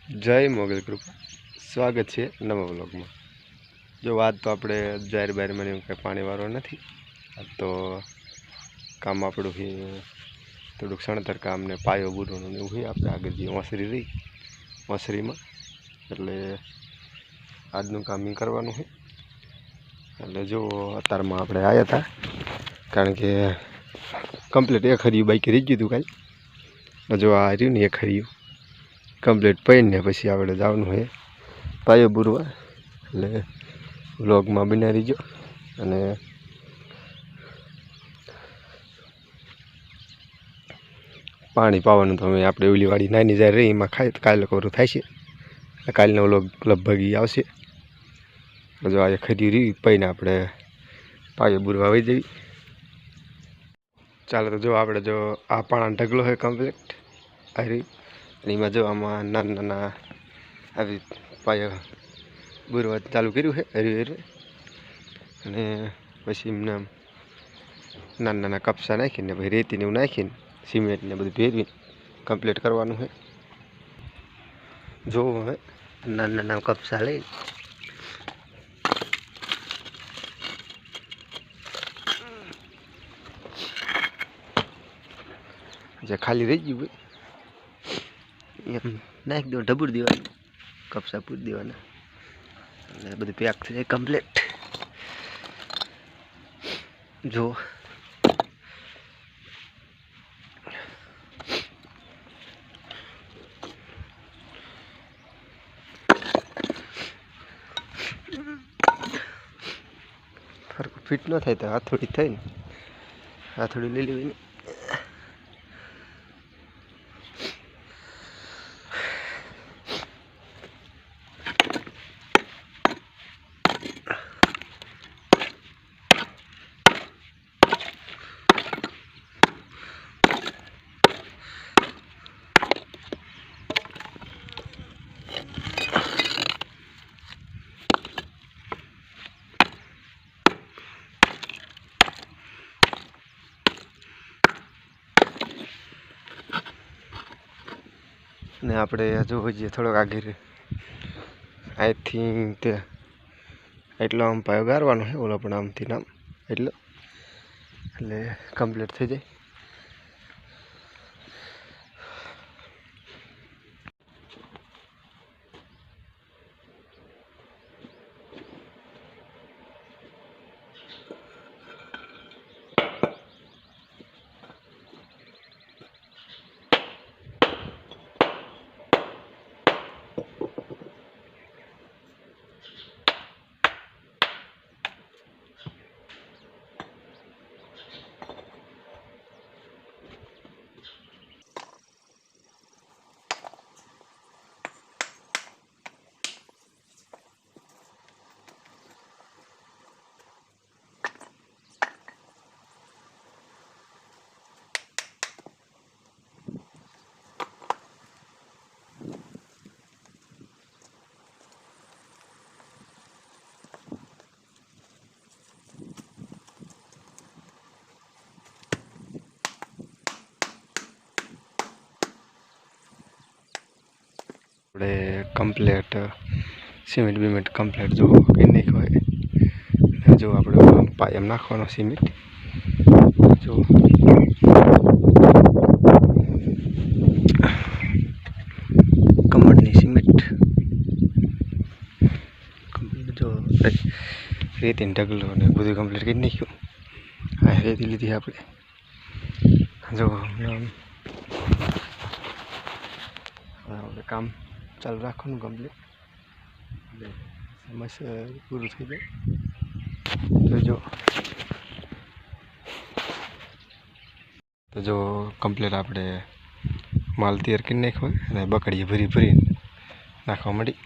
जय मोगल कृपा स्वागत है नवा व्लॉग में। जो आज तो આપણે જાહેર બહાર મને કંઈ પાણી વાળો નથી, તો કામ આપણું છે થોડુંક સણતર કામ ને પાયો બુરવાનું ને એવું છે. આપણે આગળ જે ઓસરી રહી ઓસરીમાં એટલે આજનું કામ એ કરવાનું છે. એટલે જો અત્યારમાં આપણે આવ્યા હતા કારણ કે કમ્પ્લીટ એક હરિયું બાઈક રહી ગયું હતું કાલે. જો આ રહ્યું ને એક હરિયું કમ્પ્લીટ પડીને પછી આપણે જવાનું છે પાયો બુરવા. એટલે વ્લોગમાં બના રહીજો. અને પાણી પાવાનું તો અમે આપણે ઓલી વાડી નાની જાય રહી એમાં ખાઈ કાલે કવરું થાય છે. કાલનો વ્લોગ લગભગ આવશે. જો આ ખરી રહી પડીને આપણે પાયો બુરવા વહી જવી. ચાલો તો જો આપણે જો આ પાણા ઢગલો હોય કમ્પ્લીટ આ રહી અને એમાં જો આમાં નાના નાના આવી પાયા બુરવા ચાલુ કર્યું છે હરી હરી. અને પછી એમને નાના નાના કપસા નાખીને પછી રેતીને એવું નાખીને સિમેન્ટને બધું ભેરવીને કમ્પ્લીટ કરવાનું છે. જો હવે નાના નાના કપસા લઈ જે ખાલી રહી ગયું હોય એમ નાખી દેવાનું, ઢબુર દેવાનું, કપસા પૂરી દેવાના એટલે બધું પેક થઈ જાય કમ્પ્લીટ. જો ફરક ફિટ ન થાય તો હાથોડી થાય ને હાથોડી લઈ લેવી. ને આપણે હજુ હજી થોડોક આગળ આઈ થિંક એટલો આમ પાયો ગારવાનો છે ઓલો પણ આમથી નામ એટલે કમ્પ્લીટ થઈ જાય. આપણે કમ્પ્લેટ સિમેન્ટ બિમેન્ટ કમ્પ્લેટ જો કે નહીં હોય જો આપણે પાયમ નાખવાનો સિમેન્ટ. જો કમળની સિમેન્ટ કમ્પ્લીટ જો રેતીને ઢગલો ને બધું કમ્પ્લીટ કરી નાખ્યું. આ રેતી લીધી આપણે. જો આપણે કામ ચાલુ રાખવાનું કમ્પ્લીટ સમસ્યા પૂરું થઈ જાય. તો જો કમ્પ્લીટ આપણે માલ તૈયાર કરી નાખ્યો અને બકડીએ ભરી ભરીને નાખવા માંડી.